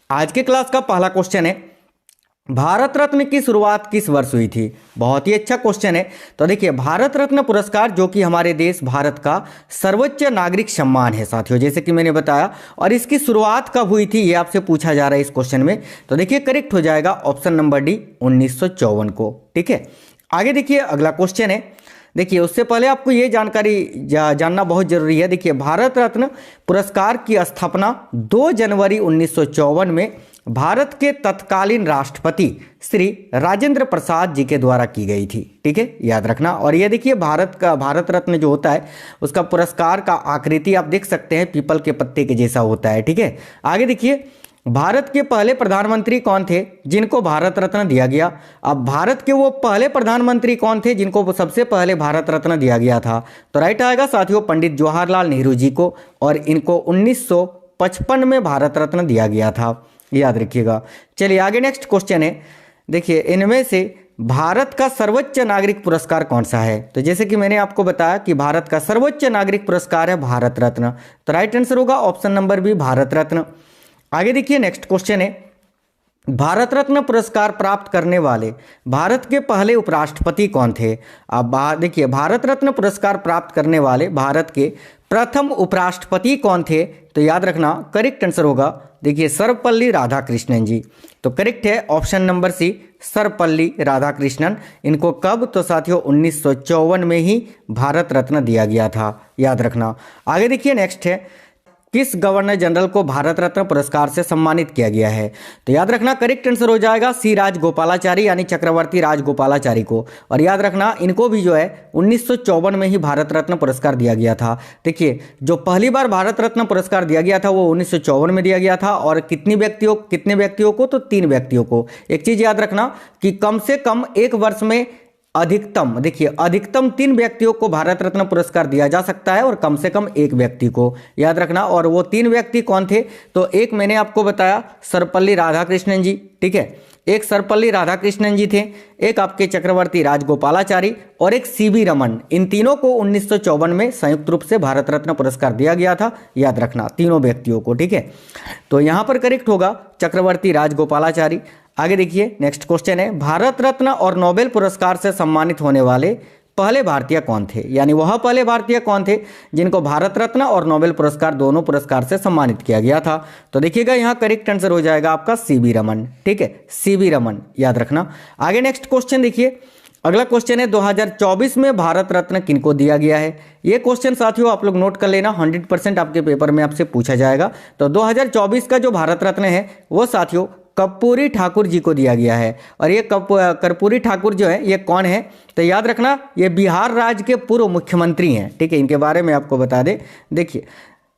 आज के क्लास का पहला क्वेश्चन है, भारत रत्न की शुरुआत किस वर्ष हुई थी। बहुत ही अच्छा क्वेश्चन है। तो देखिए, भारत रत्न पुरस्कार जो कि हमारे देश भारत का सर्वोच्च नागरिक सम्मान है साथियों, जैसे कि मैंने बताया, और इसकी शुरुआत कब हुई थी ये आपसे पूछा जा रहा है इस क्वेश्चन में। तो देखिए, करेक्ट हो जाएगा ऑप्शन नंबर डी 1954 को। ठीक है, आगे देखिए अगला क्वेश्चन है। देखिए, उससे पहले आपको ये जानकारी जानना बहुत जरूरी है। देखिए, भारत रत्न पुरस्कार की स्थापना 2 जनवरी 1954 में भारत के तत्कालीन राष्ट्रपति श्री राजेंद्र प्रसाद जी के द्वारा की गई थी। ठीक है, याद रखना। और ये देखिए, भारत रत्न जो होता है उसका पुरस्कार का आकृति आप देख सकते हैं, पीपल के पत्ते के जैसा होता है। ठीक है, आगे देखिए, भारत के पहले प्रधानमंत्री कौन थे जिनको भारत रत्न दिया गया। अब भारत के वो पहले प्रधानमंत्री कौन थे जिनको सबसे पहले भारत रत्न दिया गया था। तो राइट आएगा साथियों पंडित जवाहरलाल नेहरू जी को, और इनको 1955 में भारत रत्न दिया गया था, याद रखिएगा। चलिए आगे नेक्स्ट क्वेश्चन है। देखिए, इनमें से भारत का सर्वोच्च नागरिक पुरस्कार कौन सा है। तो जैसे कि मैंने आपको बताया कि भारत का सर्वोच्च नागरिक पुरस्कार है भारत रत्न। तो राइट आंसर होगा option number B, Bharat Ratna. आगे देखिए नेक्स्ट क्वेश्चन है, भारत रत्न पुरस्कार प्राप्त करने वाले भारत के पहले उपराष्ट्रपति कौन थे। अब देखिए, भारत रत्न पुरस्कार प्राप्त करने वाले भारत के प्रथम उपराष्ट्रपति कौन थे। तो याद रखना करेक्ट आंसर होगा, देखिए, सर्वपल्ली राधाकृष्णन जी। तो करेक्ट है option number C, Sarvepalli Radhakrishnan. इनको कब, तो साथियों 1954 में ही भारत रत्न दिया गया था, याद रखना। आगे देखिए नेक्स्ट है, किस गवर्नर जनरल को भारत रत्न पुरस्कार से सम्मानित किया गया है। तो याद रखना करेक्ट आंसर हो जाएगा सी, राजगोपालाचारी, यानी चक्रवर्ती राजगोपालाचारी को। और याद रखना इनको भी जो है 1954 में ही भारत रत्न पुरस्कार दिया गया था। देखिए, जो पहली बार भारत रत्न पुरस्कार दिया गया था वो 1954 में दिया गया था, और कितने व्यक्तियों को, तो 3 व्यक्तियों को। एक चीज याद रखना कि कम से कम एक वर्ष में अधिकतम, देखिए, अधिकतम 3 व्यक्तियों को भारत रत्न पुरस्कार दिया जा सकता है, और कम से कम 1 व्यक्ति को, याद रखना। और वो 3 व्यक्ति कौन थे, तो एक मैंने आपको बताया सर्वपल्ली राधाकृष्णन जी, ठीक है, एक सर्वपल्ली राधाकृष्णन जी थे, एक आपके चक्रवर्ती राजगोपालाचारी, और एक सीवी रमन। इन तीनों को 1954 में संयुक्त रूप से भारत रत्न पुरस्कार दिया गया था, याद रखना, तीनों व्यक्तियों को। ठीक है, तो यहां पर करेक्ट होगा चक्रवर्ती राजगोपालाचारी। आगे देखिए नेक्स्ट क्वेश्चन है, भारत रत्न और नोबेल पुरस्कार से सम्मानित होने वाले पहले भारतीय कौन थे। यानी वह पहले भारतीय कौन थे जिनको भारत रत्न और नोबेल पुरस्कार दोनों पुरस्कार से सम्मानित किया गया था। तो देखिएगा यहाँ करेक्ट आंसर हो जाएगा आपका सीवी रमन। ठीक है, सीवी रमन, याद रखना। आगे नेक्स्ट क्वेश्चन देखिए, अगला क्वेश्चन है 2024 में भारत रत्न किनको दिया गया है। ये क्वेश्चन साथियों आप लोग नोट कर लेना, 100% आपके पेपर में आपसे पूछा जाएगा। तो 2024 का जो भारत रत्न है वो साथियों कर्पूरी ठाकुर जी को दिया गया है। और ये कर्पूरी ठाकुर जो है ये कौन है, तो याद रखना ये बिहार राज्य के पूर्व मुख्यमंत्री हैं। ठीक है, इनके बारे में आपको बता दें। देखिए,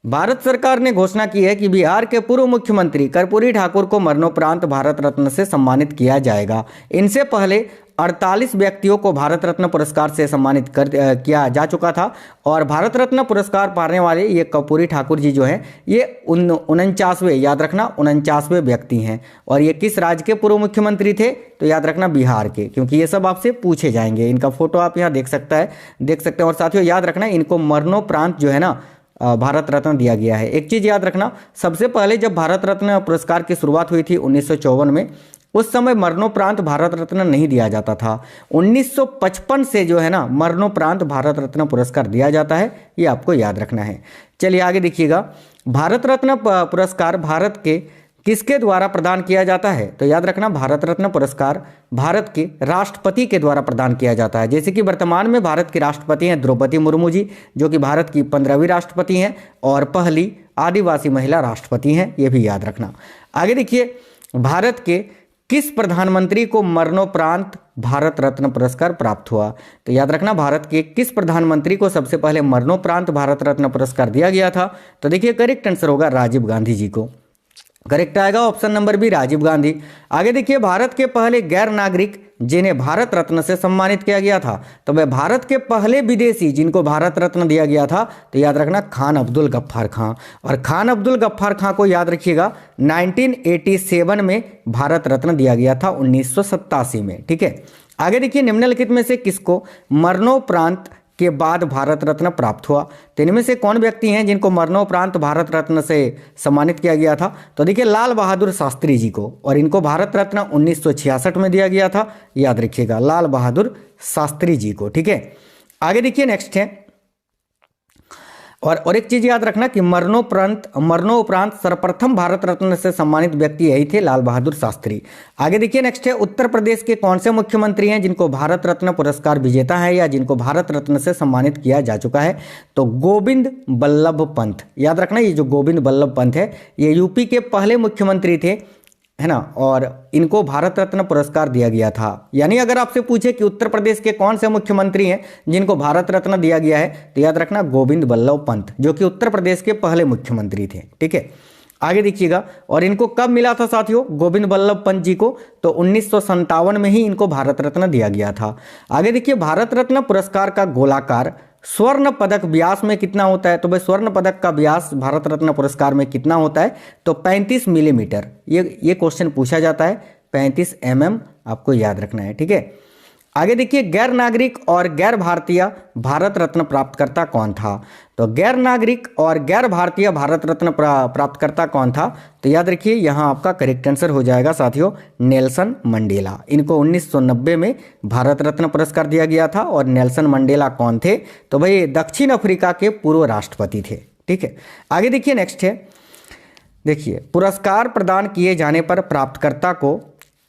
भारत सरकार ने घोषणा की है कि बिहार के पूर्व मुख्यमंत्री कर्पूरी ठाकुर को मरणोपरांत भारत रत्न से सम्मानित किया जाएगा। इनसे पहले 48 व्यक्तियों को भारत रत्न पुरस्कार से सम्मानित किया जा चुका था, और भारत रत्न पुरस्कार पाने वाले ये कर्पूरी ठाकुर जी जो हैं ये 49वें, याद रखना 49वें व्यक्ति हैं। और ये किस राज्य के पूर्व मुख्यमंत्री थे, तो याद रखना बिहार के, क्योंकि ये सब आपसे पूछे जाएंगे। इनका फोटो आप यहाँ देख सकते हैं। और साथियों याद रखना इनको मरणोपरांत जो है ना भारत रत्न दिया गया है। एक चीज याद रखना, सबसे पहले जब भारत रत्न पुरस्कार की शुरुआत हुई थी 1954 में, उस समय मरणोपरांत भारत रत्न नहीं दिया जाता था। 1955 से जो है ना मरणोपरांत भारत रत्न पुरस्कार दिया जाता है, ये आपको याद रखना है। चलिए आगे देखिएगा, भारत रत्न पुरस्कार भारत के किसके द्वारा प्रदान किया जाता है। तो याद रखना भारत रत्न पुरस्कार भारत के राष्ट्रपति के द्वारा प्रदान किया जाता है। जैसे कि वर्तमान में भारत के राष्ट्रपति हैं द्रौपदी मुर्मू जी, जो कि भारत की 15वीं राष्ट्रपति हैं और पहली आदिवासी महिला राष्ट्रपति हैं, ये भी याद रखना। आगे देखिए, भारत के किस प्रधानमंत्री को मरणोपरांत भारत रत्न पुरस्कार प्राप्त हुआ। तो याद रखना भारत के किस प्रधानमंत्री को सबसे पहले मरणोपरांत भारत रत्न पुरस्कार दिया गया था। तो देखिए करेक्ट आंसर होगा राजीव गांधी जी को। करेक्ट आएगा option number B, Rajiv Gandhi. आगे देखिए, भारत के पहले गैर नागरिक जिन्हें भारत रत्न से सम्मानित किया गया था। तो वह भारत के पहले विदेशी जिनको भारत रत्न दिया गया था, तो याद रखना खान अब्दुल गफ्फार खां। और खान अब्दुल गफ्फार खां को याद रखिएगा 1987 में भारत रत्न दिया गया था, 1987 में। ठीक है, आगे देखिए, निम्नलिखित में से किसको मरणोपरांत के बाद भारत रत्न प्राप्त हुआ। तो इनमें से कौन व्यक्ति हैं जिनको मरणोपरांत भारत रत्न से सम्मानित किया गया था? तो देखिए लाल बहादुर शास्त्री जी को, और इनको भारत रत्न 1966 में दिया गया था, याद रखिएगा लाल बहादुर शास्त्री जी को। ठीक है, आगे देखिए नेक्स्ट है, और एक चीज याद रखना कि मरणोपरांत सर्वप्रथम भारत रत्न से सम्मानित व्यक्ति यही थे, लाल बहादुर शास्त्री। आगे देखिए नेक्स्ट है, उत्तर प्रदेश के कौन से मुख्यमंत्री हैं जिनको भारत रत्न पुरस्कार विजेता है या जिनको भारत रत्न से सम्मानित किया जा चुका है? तो गोविंद बल्लभ पंत। याद रखना ये जो गोविंद बल्लभ पंत है ये यूपी के पहले मुख्यमंत्री थे, है ना, और इनको भारत रत्न पुरस्कार दिया गया था। यानी अगर आपसे पूछे कि उत्तर प्रदेश के कौन से मुख्यमंत्री हैं जिनको भारत रत्न दिया गया है, तो याद रखना गोविंद बल्लभ पंत, जो कि उत्तर प्रदेश के पहले मुख्यमंत्री थे। ठीक है, आगे देखिएगा, और इनको कब मिला था साथियों गोविंद बल्लभ पंत जी को? तो 1957 में ही इनको भारत रत्न दिया गया था। आगे देखिए, भारत रत्न पुरस्कार का गोलाकार स्वर्ण पदक व्यास में कितना होता है? तो भाई स्वर्ण पदक का व्यास भारत रत्न पुरस्कार में कितना होता है? तो 35 मिलीमीटर। ये क्वेश्चन पूछा जाता है, 35 mm आपको याद रखना है। ठीक है, आगे देखिए, गैर नागरिक और गैर भारतीय भारत रत्न प्राप्तकर्ता कौन था? तो गैर नागरिक और गैर भारतीय भारत रत्न प्राप्तकर्ता कौन था? तो याद रखिए यहाँ आपका करेक्ट आंसर हो जाएगा साथियों नेल्सन मंडेला। इनको 1990 में भारत रत्न पुरस्कार दिया गया था। और नेल्सन मंडेला कौन थे? तो भाई दक्षिण अफ्रीका के पूर्व राष्ट्रपति थे। ठीक है, आगे देखिए नेक्स्ट है, देखिए पुरस्कार प्रदान किए जाने पर प्राप्तकर्ता को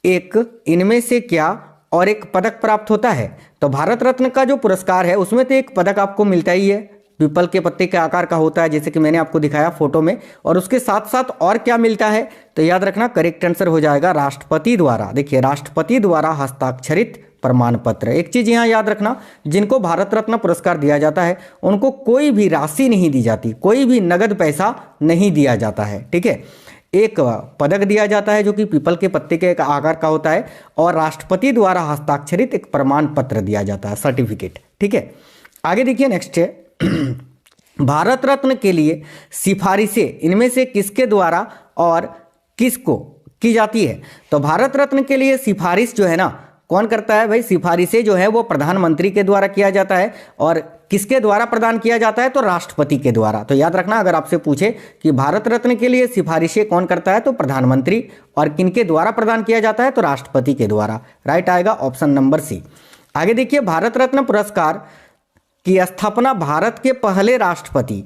एक इनमें से क्या और एक पदक प्राप्त होता है? तो भारत रत्न का जो पुरस्कार है उसमें तो एक पदक आपको मिलता ही है, पीपल के पत्ते के आकार का होता है, जैसे कि मैंने आपको दिखाया फोटो में। और उसके साथ साथ और क्या मिलता है? तो याद रखना करेक्ट आंसर हो जाएगा राष्ट्रपति द्वारा, देखिए राष्ट्रपति द्वारा हस्ताक्षरित प्रमाण पत्र। एक चीज यहाँ याद रखना, जिनको भारत रत्न पुरस्कार दिया जाता है उनको कोई भी राशि नहीं दी जाती, कोई भी नगद पैसा नहीं दिया जाता है। ठीक है, एक पदक दिया जाता है जो कि पीपल के पत्ते के एक आकार का होता है, और राष्ट्रपति द्वारा हस्ताक्षरित एक प्रमाण पत्र दिया जाता है, सर्टिफिकेट। ठीक है, आगे देखिए नेक्स्ट है, भारत रत्न के लिए सिफारिशें इनमें से किसके द्वारा और किसको की जाती है? तो भारत रत्न के लिए सिफारिश जो है ना कौन करता है? भाई सिफारिशें जो है वो प्रधानमंत्री के द्वारा किया जाता है। और किसके द्वारा प्रदान किया जाता है? तो राष्ट्रपति के द्वारा। तो याद रखना अगर आपसे पूछे कि भारत रत्न के लिए सिफारिशें कौन करता है, तो प्रधानमंत्री। और किनके द्वारा प्रदान किया जाता है? तो राष्ट्रपति के द्वारा। राइट आएगा ऑप्शन नंबर सी। आगे देखिए, भारत रत्न पुरस्कार की स्थापना भारत के पहले राष्ट्रपति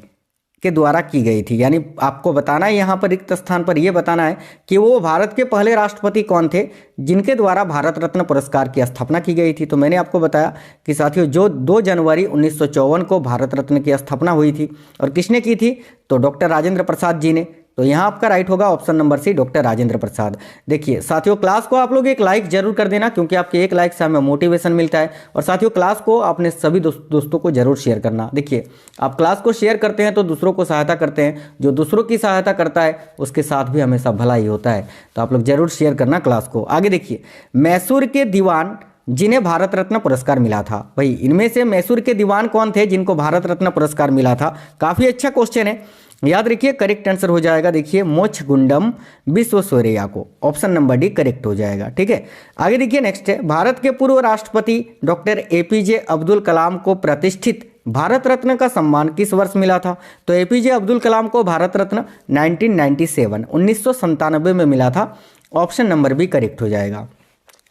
के द्वारा की गई थी। यानी आपको बताना है यहाँ पर रिक्त स्थान पर यह बताना है कि वो भारत के पहले राष्ट्रपति कौन थे जिनके द्वारा भारत रत्न पुरस्कार की स्थापना की गई थी। तो मैंने आपको बताया कि साथियों जो 2 जनवरी 1954 को भारत रत्न की स्थापना हुई थी, और किसने की थी? तो डॉक्टर राजेंद्र प्रसाद जी ने। तो यहाँ आपका राइट होगा option number C, doctor Rajendra Prasad. देखिए साथियों, क्लास को आप लोग एक लाइक जरूर कर देना, क्योंकि आपके एक लाइक से हमें मोटिवेशन मिलता है। और साथियों, क्लास को आपने सभी दोस्तों को जरूर शेयर करना। देखिए, आप क्लास को शेयर करते हैं तो दूसरों को सहायता करते हैं, जो दूसरों की सहायता करता है उसके साथ भी हमेशा भला ही होता है। तो आप लोग जरूर शेयर करना क्लास को। आगे देखिए, मैसूर के दीवान जिन्हें भारत रत्न पुरस्कार मिला था, भाई इनमें से मैसूर के दीवान कौन थे जिनको भारत रत्न पुरस्कार मिला था? काफी अच्छा क्वेश्चन है, याद रखिए करेक्ट आंसर हो जाएगा, देखिए मोक्षगुंडम विश्वेश्वरैया को, ऑप्शन नंबर डी करेक्ट हो जाएगा। ठीक है, आगे देखिए नेक्स्ट है, भारत के पूर्व राष्ट्रपति डॉक्टर एपीजे अब्दुल कलाम को प्रतिष्ठित भारत रत्न का सम्मान किस वर्ष मिला था? तो एपीजे अब्दुल कलाम को भारत रत्न 1997 में मिला था, ऑप्शन नंबर बी करेक्ट हो जाएगा।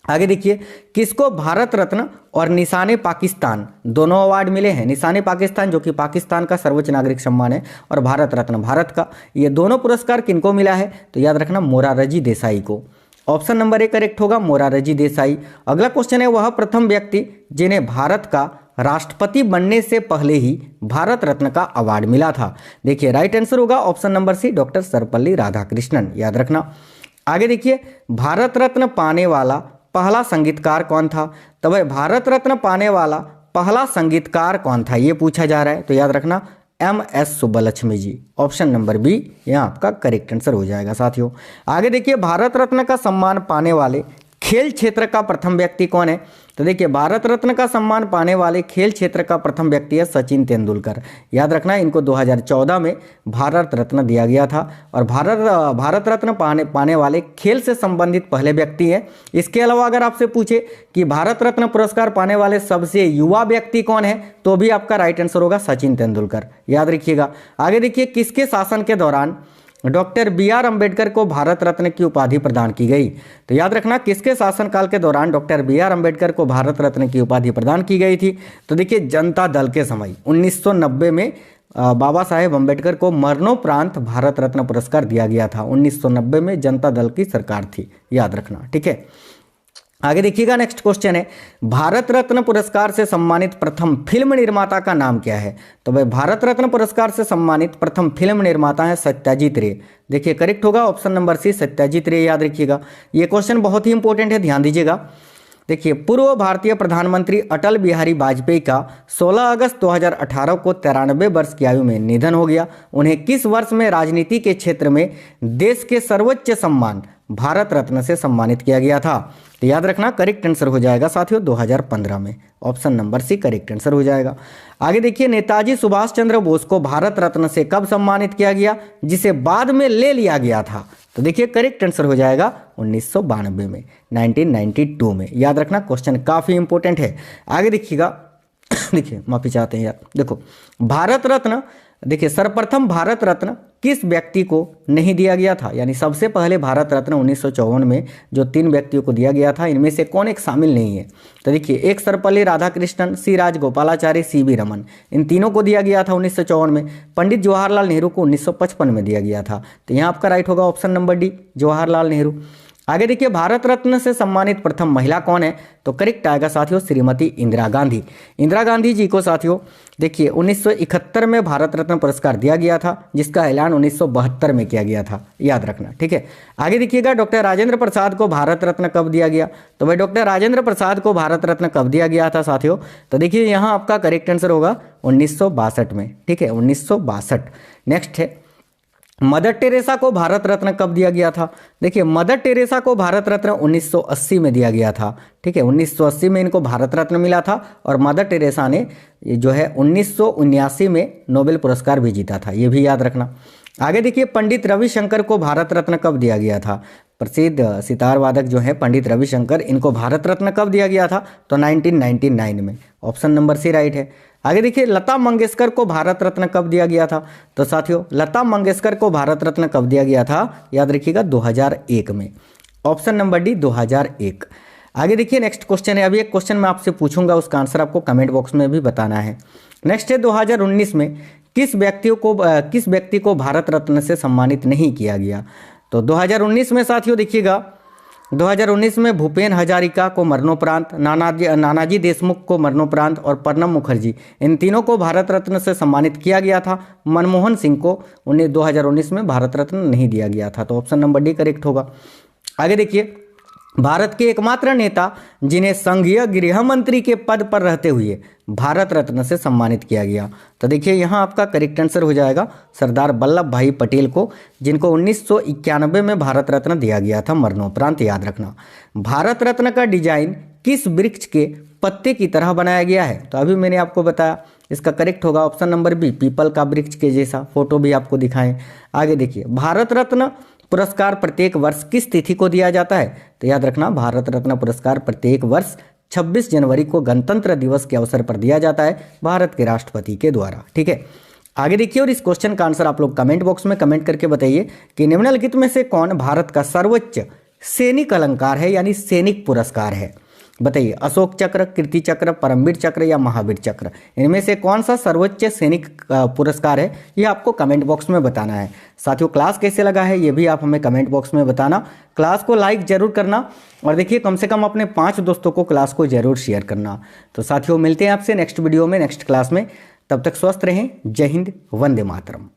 आगे देखिए, किसको भारत रत्न और निशाने पाकिस्तान दोनों अवार्ड मिले हैं? निशाने पाकिस्तान जो कि पाकिस्तान का सर्वोच्च नागरिक सम्मान है, और भारत रत्न भारत का, ये दोनों पुरस्कार किनको मिला है? तो याद रखना मोरारजी देसाई को, ऑप्शन नंबर ए करेक्ट होगा, मोरारजी देसाई। अगला क्वेश्चन है, वह प्रथम व्यक्ति जिन्हें भारत का राष्ट्रपति बनने से पहले ही भारत रत्न का अवार्ड मिला था? देखिए राइट आंसर होगा option number C, doctor Sarvepalli Radhakrishnan, याद रखना। आगे देखिए, भारत रत्न पाने वाला पहला संगीतकार कौन था? तो भाई भारत रत्न पाने वाला पहला संगीतकार कौन था ये पूछा जा रहा है। तो याद रखना MS सुब्बलक्ष्मी जी, ऑप्शन नंबर बी यहाँ आपका करेक्ट आंसर हो जाएगा। साथियों आगे देखिए, भारत रत्न का सम्मान पाने वाले खेल क्षेत्र का प्रथम व्यक्ति कौन है? तो देखिए भारत रत्न का सम्मान पाने वाले खेल क्षेत्र का प्रथम व्यक्ति है सचिन तेंदुलकर। याद रखना, इनको 2014 में भारत रत्न दिया गया था और भारत रत्न पाने वाले खेल से संबंधित पहले व्यक्ति हैं। इसके अलावा अगर आपसे पूछे कि भारत रत्न पुरस्कार पाने वाले सबसे युवा व्यक्ति कौन है, तो भी आपका राइट आंसर होगा सचिन तेंदुलकर। याद रखिएगा। आगे देखिए, किसके शासन के दौरान डॉक्टर बी.आर. अम्बेडकर को भारत रत्न की उपाधि प्रदान की गई? तो याद रखना, किसके शासनकाल के दौरान डॉक्टर बी.आर. अम्बेडकर को भारत रत्न की उपाधि प्रदान की गई थी? तो देखिए जनता दल के समय 1990 में बाबा साहेब अम्बेडकर को मरणोपरांत भारत रत्न पुरस्कार दिया गया था। 1990 में जनता दल की सरकार थी, याद रखना। ठीक है, आगे देखिएगा, नेक्स्ट क्वेश्चन है, भारत रत्न पुरस्कार से सम्मानित प्रथम फिल्म निर्माता का नाम क्या है? तो भाई भारत रत्न पुरस्कार से सम्मानित प्रथम फिल्म निर्माता है सत्यजीत रे। देखिए करेक्ट होगा ऑप्शन नंबर सी, सत्यजीत रे। याद रखिएगा, ये क्वेश्चन बहुत ही इंपॉर्टेंट है, ध्यान दीजिएगा। देखिए, पूर्व भारतीय प्रधानमंत्री अटल बिहारी वाजपेयी का 16 अगस्त 2018 को 93 वर्ष की आयु में निधन हो गया। उन्हें किस वर्ष में राजनीति के क्षेत्र में देश के सर्वोच्च सम्मान भारत रत्न से सम्मानित किया गया था? तो याद रखना, करेक्ट आंसर हो जाएगा साथियों 2015 में। Option number C correct answer हो जाएगा। आगे देखिए, नेताजी सुभाष चंद्र बोस को भारत रत्न से कब सम्मानित किया गया, जिसे बाद में ले लिया गया था? तो देखिए करेक्ट आंसर हो जाएगा 1992 में, 1992 में। याद रखना, क्वेश्चन काफी इंपॉर्टेंट है। आगे देखिएगा, देखिए माफी चाहते हैं यार। देखो भारत रत्न, देखिए सर्वप्रथम भारत रत्न किस व्यक्ति को नहीं दिया गया था? यानी सबसे पहले भारत रत्न 1954 में जो 3 व्यक्तियों को दिया गया था, इनमें से कौन एक शामिल नहीं है? तो देखिए, एक सर्वपल्ली राधाकृष्णन, सी राजगोपालाचारी, सी.वी. रमन, इन तीनों को दिया गया था 1954 में। पंडित जवाहरलाल नेहरू को 1955 में दिया गया था। तो यहाँ आपका राइट होगा option number D, Jawaharlal Nehru. आगे देखिए, भारत रत्न से सम्मानित प्रथम महिला कौन है? तो करेक्ट आएगा साथियों श्रीमती इंदिरा गांधी। इंदिरा गांधी जी को साथियों देखिए 1971 में भारत रत्न पुरस्कार दिया गया था, जिसका ऐलान 1972 में किया गया था। याद रखना, ठीक है। आगे देखिएगा, डॉक्टर राजेंद्र प्रसाद को भारत रत्न कब दिया गया? तो भाई डॉक्टर राजेंद्र प्रसाद को भारत रत्न कब दिया गया था साथियों? तो देखिए यहाँ आपका करेक्ट आंसर होगा 1962 में। ठीक है, 1962। नेक्स्ट है, मदर टेरेसा को भारत रत्न कब दिया गया था? देखिए मदर टेरेसा को भारत रत्न 1980 में दिया गया था। ठीक है, 1980 में इनको भारत रत्न मिला था और मदर टेरेसा ने जो है 1979 में नोबेल पुरस्कार भी जीता था, ये भी याद रखना। आगे देखिए, पंडित रविशंकर को भारत रत्न कब दिया गया था? प्रसिद्ध सितार वादक जो है पंडित रविशंकर, इनको भारत रत्न कब दिया गया था? तो 1999 में। ऑप्शन नंबर सी राइट है। आगे देखिए, लता मंगेशकर को भारत रत्न कब दिया गया था? तो साथियों लता मंगेशकर को भारत रत्न कब दिया गया था? याद रखिएगा 2001 में। Option number D 2001। आगे देखिए, नेक्स्ट क्वेश्चन है। अभी एक क्वेश्चन मैं आपसे पूछूंगा, उसका आंसर आपको कमेंट बॉक्स में भी बताना है। नेक्स्ट है, 2019 में किस व्यक्ति को भारत रत्न से सम्मानित नहीं किया गया? तो 2019 में साथियों देखिएगा, 2019 में भूपेन हजारिका को मरणोपरांत, नानाजी देशमुख को मरणोपरांत और प्रणब मुखर्जी, इन तीनों को भारत रत्न से सम्मानित किया गया था। मनमोहन सिंह को 2019 में भारत रत्न नहीं दिया गया था। तो ऑप्शन नंबर डी करेक्ट होगा। आगे देखिए, भारत के एकमात्र नेता जिन्हें संघीय गृह मंत्री के पद पर रहते हुए भारत रत्न से सम्मानित किया गया, तो देखिए यहाँ आपका करेक्ट आंसर हो जाएगा सरदार वल्लभ भाई पटेल को, जिनको 1991 में भारत रत्न दिया गया था मरणोपरांत। याद रखना, भारत रत्न का डिजाइन किस वृक्ष के पत्ते की तरह बनाया गया है? तो अभी मैंने आपको बताया, इसका करेक्ट होगा ऑप्शन नंबर बी, पीपल का वृक्ष के जैसा। फोटो भी आपको दिखाएं। आगे देखिए, भारत रत्न पुरस्कार प्रत्येक वर्ष किस तिथि को दिया जाता है? तो याद रखना, भारत रत्न पुरस्कार प्रत्येक वर्ष 26 जनवरी को गणतंत्र दिवस के अवसर पर दिया जाता है भारत के राष्ट्रपति के द्वारा। ठीक है, आगे देखिए, और इस क्वेश्चन का आंसर आप लोग कमेंट बॉक्स में कमेंट करके बताइए कि निम्नलिखित में से कौन भारत का सर्वोच्च सैनिक अलंकार है, यानी सैनिक पुरस्कार है? बताइए, अशोक चक्र, कीर्ति चक्र, परमवीर चक्र या महावीर चक्र, इनमें से कौन सा सर्वोच्च सैनिक पुरस्कार है? ये आपको कमेंट बॉक्स में बताना है। साथियों क्लास कैसे लगा है ये भी आप हमें कमेंट बॉक्स में बताना। क्लास को लाइक जरूर करना और देखिए कम से कम अपने 5 दोस्तों को क्लास को जरूर शेयर करना। तो साथियों मिलते हैं आपसे नेक्स्ट वीडियो में, नेक्स्ट क्लास में। तब तक स्वस्थ रहें। जय हिंद, वंदे मातरम।